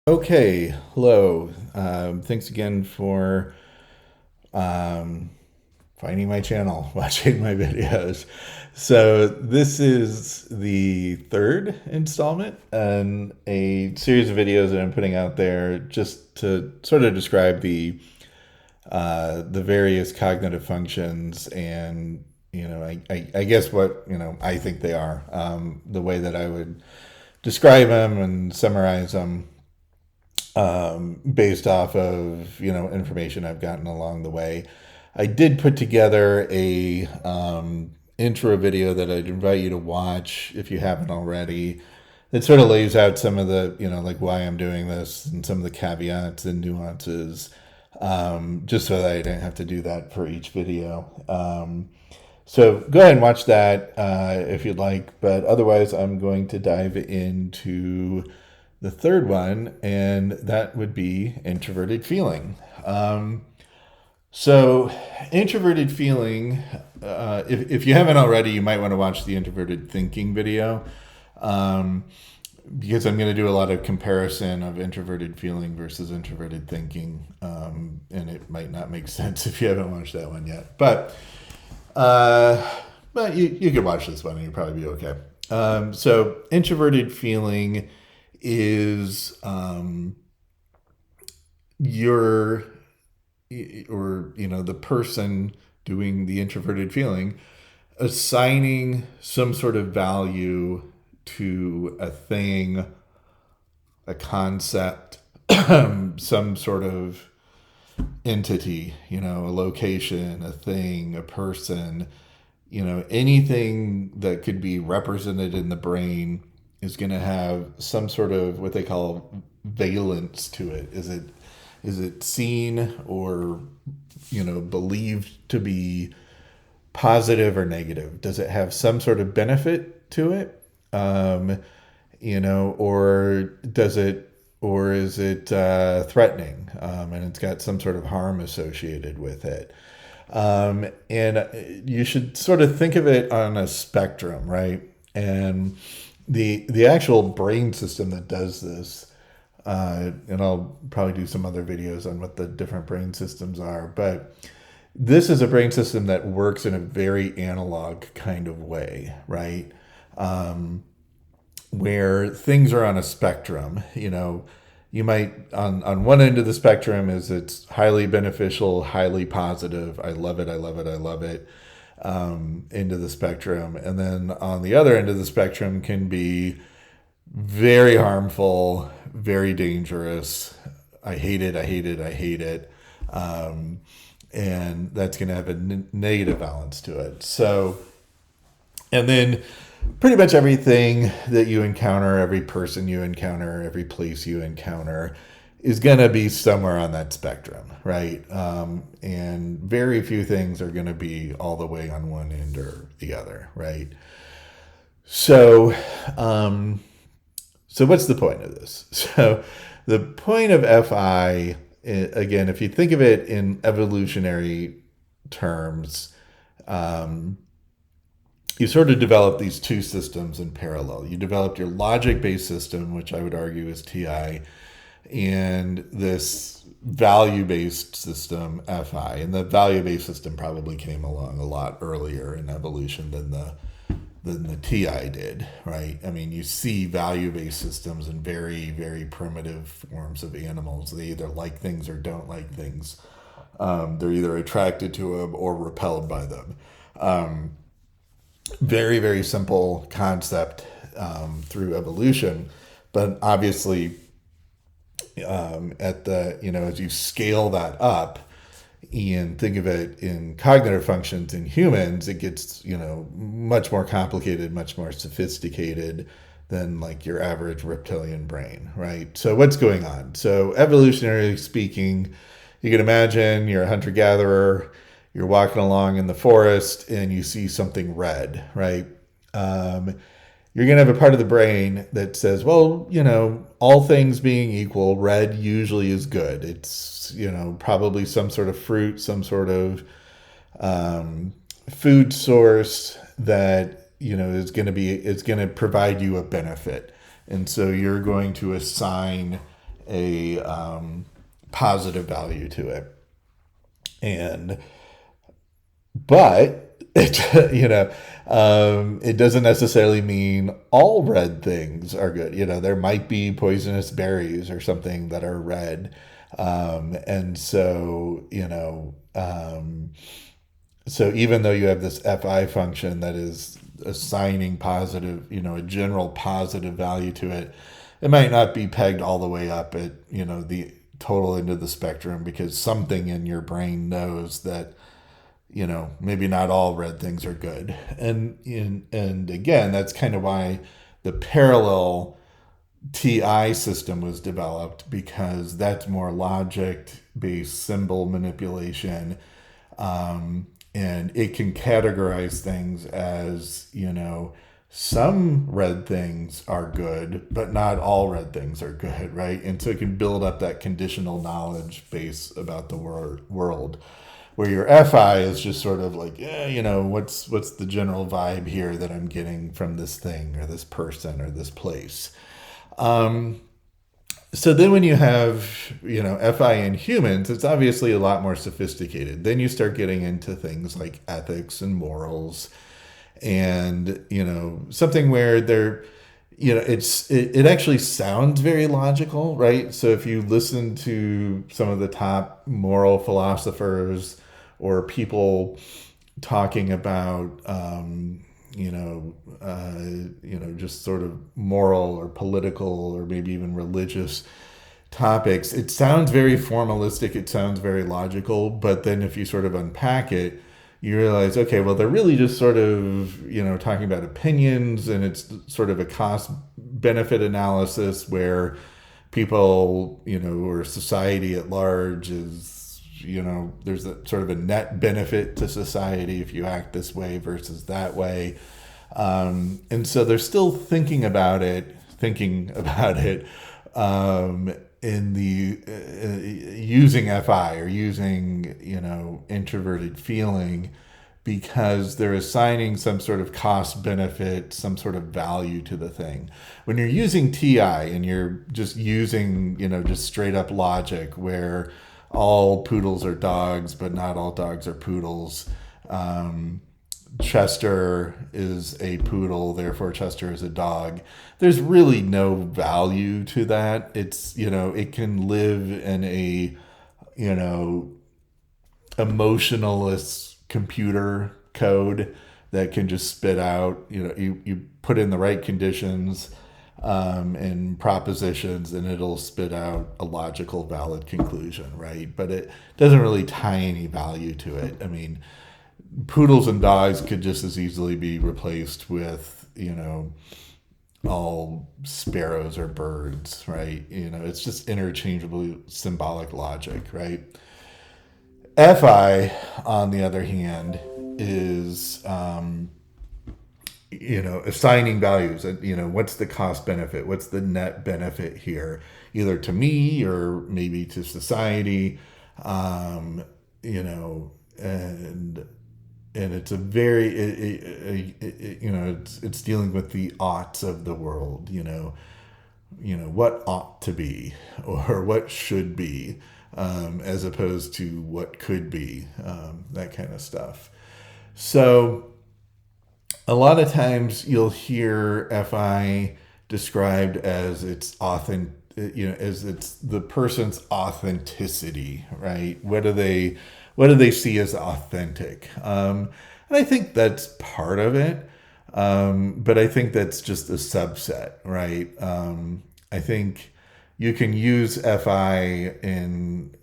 Okay, hello. Thanks again for um, finding my channel, watching my videos. So, this is the third installment in a series of videos that I'm putting out there just to sort of describe the various cognitive functions and I guess what I think they are, the way that I would describe them and summarize them based off of information I've gotten along the way. I did put together a intro video that I'd invite you to watch if you haven't already. It sort of lays out some of the like why I'm doing this and some of the caveats and nuances, just so that I didn't have to do that for each video. So go ahead and watch that if you'd like. But otherwise, I'm going to dive into the third one, and that would be introverted feeling. So, introverted feeling, if you haven't already, you might want to watch the introverted thinking video, um, because I'm going to do a lot of comparison of introverted feeling versus introverted thinking, and it might not make sense if you haven't watched that one yet. Uh, but you could watch this one and you'll probably be okay. So, introverted feeling is your or the person doing the introverted feeling assigning some sort of value to a thing, a concept, some sort of entity, a location, a thing, a person, anything that could be represented in the brain is going to have some sort of what they call valence to it. Is it seen or believed to be positive or negative? Does it have some sort of benefit to it? Or does it, or is it threatening? And it's got some sort of harm associated with it. And you should sort of think of it on a spectrum, right? And the actual brain system that does this, and I'll probably do some other videos on what the different brain systems are, but this is a brain system that works in a very analog kind of way, right? Where things are on a spectrum. You might on one end of the spectrum is it's highly beneficial, highly positive. I love it. I love it. I love it. Into the spectrum, and then on the other end of the spectrum can be very harmful, very dangerous. I hate it. I hate it. I hate it. And that's going to have a negative balance to it. So, and then pretty much everything that you encounter, every person you encounter, every place you encounter is going to be somewhere on that spectrum, right? And very few things are going to be all the way on one end or the other, right? So, so what's the point of this? So, the point of FI, again, if you think of it in evolutionary terms, um, you sort of develop these two systems in parallel. You developed your logic-based system, which I would argue is TI, and this value-based system, FI. And the value-based system probably came along a lot earlier in evolution than the TI did, right? I mean, you see value-based systems in very, very primitive forms of animals. They either like things or don't like things. They're either attracted to them or repelled by them. Very, very simple concept through evolution, but obviously, at the as you scale that up and think of it in cognitive functions in humans, it gets much more complicated, much more sophisticated than like your average reptilian brain, right? So what's going on? So evolutionarily speaking, you can imagine you're a hunter-gatherer, you're walking along in the forest and you see something red, right? You're going to have a part of the brain that says, well, all things being equal, red usually is good. It's, probably some sort of fruit, some sort of food source that, is going to provide you a benefit. And so you're going to assign a positive value to it. And but it it doesn't necessarily mean all red things are good. There might be poisonous berries or something that are red, and so so even though you have this fi function that is assigning positive, a general positive value to it, it might not be pegged all the way up at the total end of the spectrum, because something in your brain knows that maybe not all red things are good. And again, that's kind of why the parallel TI system was developed, because that's more logic based symbol manipulation. And it can categorize things as, some red things are good, but not all red things are good, right? And so it can build up that conditional knowledge base about the world, where your FI is just sort of like, what's the general vibe here that I'm getting from this thing or this person or this place. So then when you have, FI in humans, it's obviously a lot more sophisticated. Then you start getting into things like ethics and morals, and, something where it actually sounds very logical, right? So if you listen to some of the top moral philosophers or people talking about, just sort of moral or political or maybe even religious topics, it sounds very formalistic, it sounds very logical, but then if you sort of unpack it, you realize, okay, well, they're really just sort of, talking about opinions, and it's sort of a cost benefit analysis where people, or society at large is, there's a sort of a net benefit to society if you act this way versus that way. And so they're still thinking about it, in the using FI or using introverted feeling, because they're assigning some sort of cost benefit, some sort of value to the thing. When you're using TI and you're just using just straight up logic, where all poodles are dogs but not all dogs are poodles, Chester is a poodle, therefore Chester is a dog. There's really no value to that. It's, it can live in a, emotionless computer code that can just spit out, you put in the right conditions, and propositions, and it'll spit out a logical, valid conclusion, right? But it doesn't really tie any value to it. I mean, poodles and dogs could just as easily be replaced with, all sparrows or birds, right? It's just interchangeably symbolic logic, right? FI, on the other hand, is, assigning values. What's the cost benefit? What's the net benefit here, either to me or maybe to society? And it's a very it's dealing with the oughts of the world, what ought to be or what should be, as opposed to what could be, that kind of stuff. So a lot of times you'll hear FI described as as it's the person's authenticity, right? What do they see as authentic? And I think that's part of it. But I think that's just a subset, right? I think you can use FI in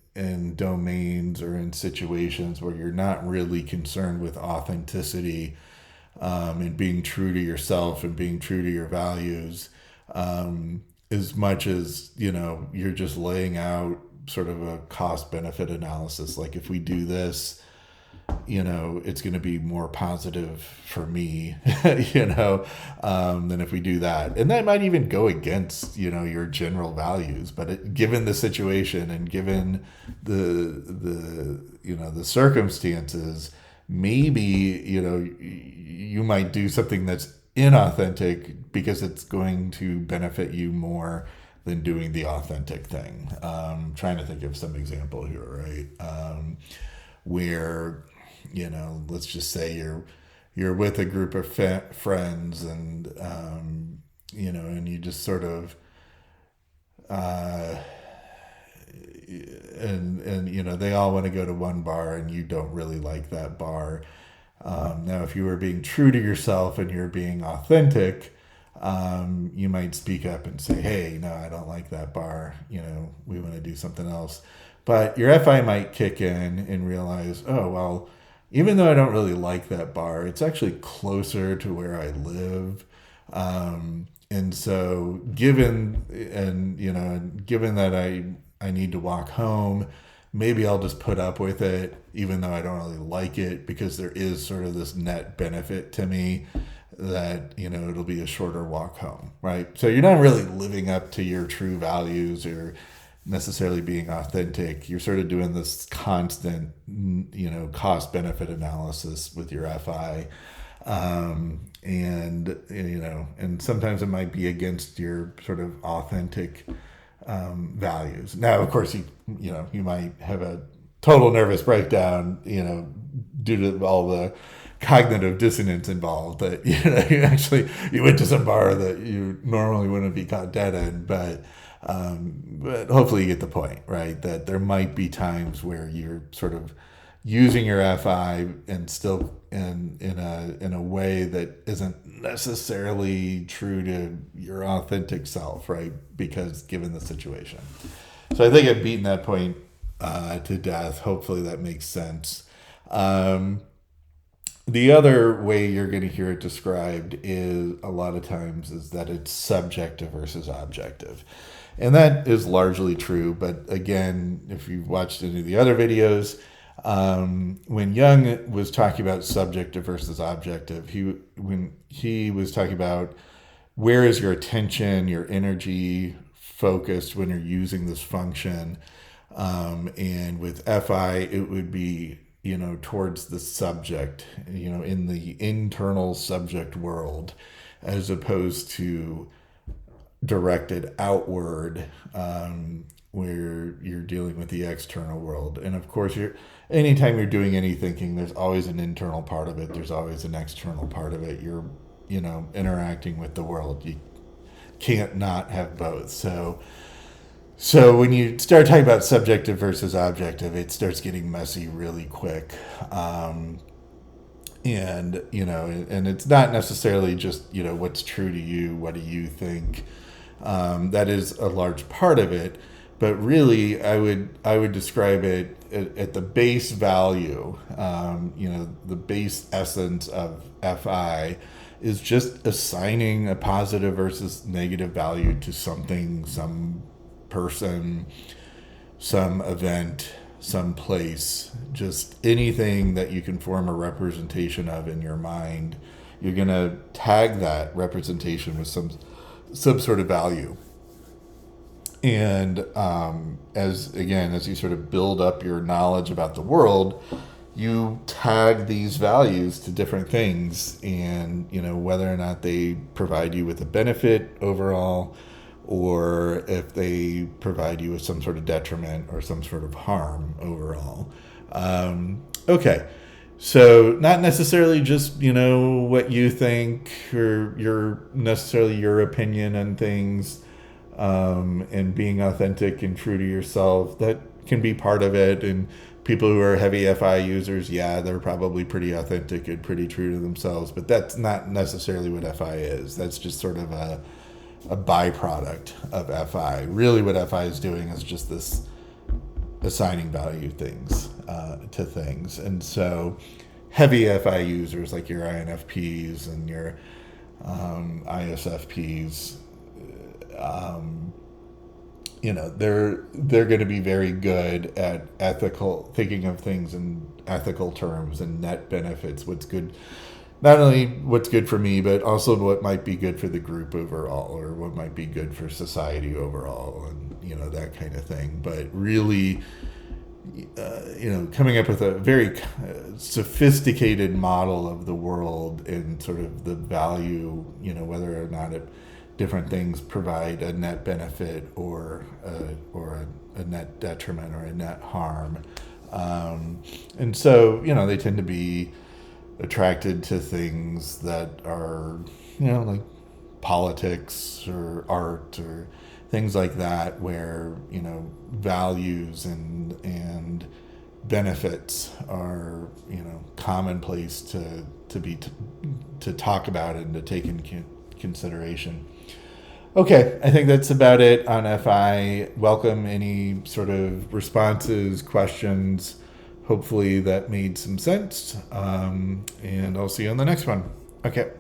domains or in situations where you're not really concerned with authenticity, and being true to yourself and being true to your values, as much as you're just laying out sort of a cost benefit analysis. Like, if we do this, it's going to be more positive for me, than if we do that. And that might even go against, your general values. But given the situation and given the circumstances, maybe, you might do something that's inauthentic because it's going to benefit you more than doing the authentic thing. Trying to think of some example here, right? Where, let's just say you're with a group of friends, and and you just sort of uh, and they all want to go to one bar, and you don't really like that bar. Now, if you were being true to yourself and you're being authentic, you might speak up and say, "Hey, no, I don't like that bar. We want to do something else." But your FI might kick in and realize, "Oh, well, even though I don't really like that bar, it's actually closer to where I live." And so, given that I need to walk home, maybe I'll just put up with it, even though I don't really like it, because there is sort of this net benefit to me that, it'll be a shorter walk home, right? So you're not really living up to your true values or necessarily being authentic. You're sort of doing this constant, cost benefit analysis with your FI. And sometimes it might be against your sort of authentic values. Now, of course, you might have a total nervous breakdown, due to all the cognitive dissonance involved. That you went to some bar that you normally wouldn't be caught dead in, but hopefully you get the point, right? That there might be times where you're sort of using your FI and still in a way that isn't necessarily true to your authentic self, right? Because given the situation. So I think I've beaten that point to death. Hopefully that makes sense. The other way you're going to hear it described is a lot of times is that it's subjective versus objective. And that is largely true. But again, if you've watched any of the other videos, when Jung was talking about subjective versus objective, when he was talking about where is your attention, your energy focused when you're using this function, and with FI, it would be, towards the subject, in the internal subject world, as opposed to directed outward, where you're dealing with the external world. And of course, anytime you're doing any thinking, there's always an internal part of it. There's always an external part of it. You're, interacting with the world. You can't not have both. So when you start talking about subjective versus objective, it starts getting messy really quick. And it's not necessarily just, what's true to you, what do you think? That is a large part of it. But really, I would describe it at the base value, the base essence of FI is just assigning a positive versus negative value to something, some person, some event, some place, just anything that you can form a representation of in your mind. You're going to tag that representation with some sort of value. And as you sort of build up your knowledge about the world, you tag these values to different things, and whether or not they provide you with a benefit overall, or if they provide you with some sort of detriment or some sort of harm overall. Okay. So not necessarily just, what you think or your opinion on things, and being authentic and true to yourself. That can be part of it. And people who are heavy FI users, they're probably pretty authentic and pretty true to themselves, but that's not necessarily what FI is. That's just sort of a byproduct of FI. Really what FI is doing is just this assigning value to things. And so heavy FI users like your INFPs and your ISFPs, they're going to be very good at thinking of things in ethical terms and net benefits. What's good, not only what's good for me, but also what might be good for the group overall, or what might be good for society overall, and that kind of thing. But really, coming up with a very sophisticated model of the world and sort of the value, whether or not it different things provide a net benefit or a net detriment or a net harm. And so, they tend to be attracted to things that are, like politics or art or things like that, where, values and benefits are, commonplace to talk about and to take in consideration. Okay, I think that's about it on FI. Welcome any sort of responses, questions. Hopefully that made some sense. And I'll see you on the next one. Okay.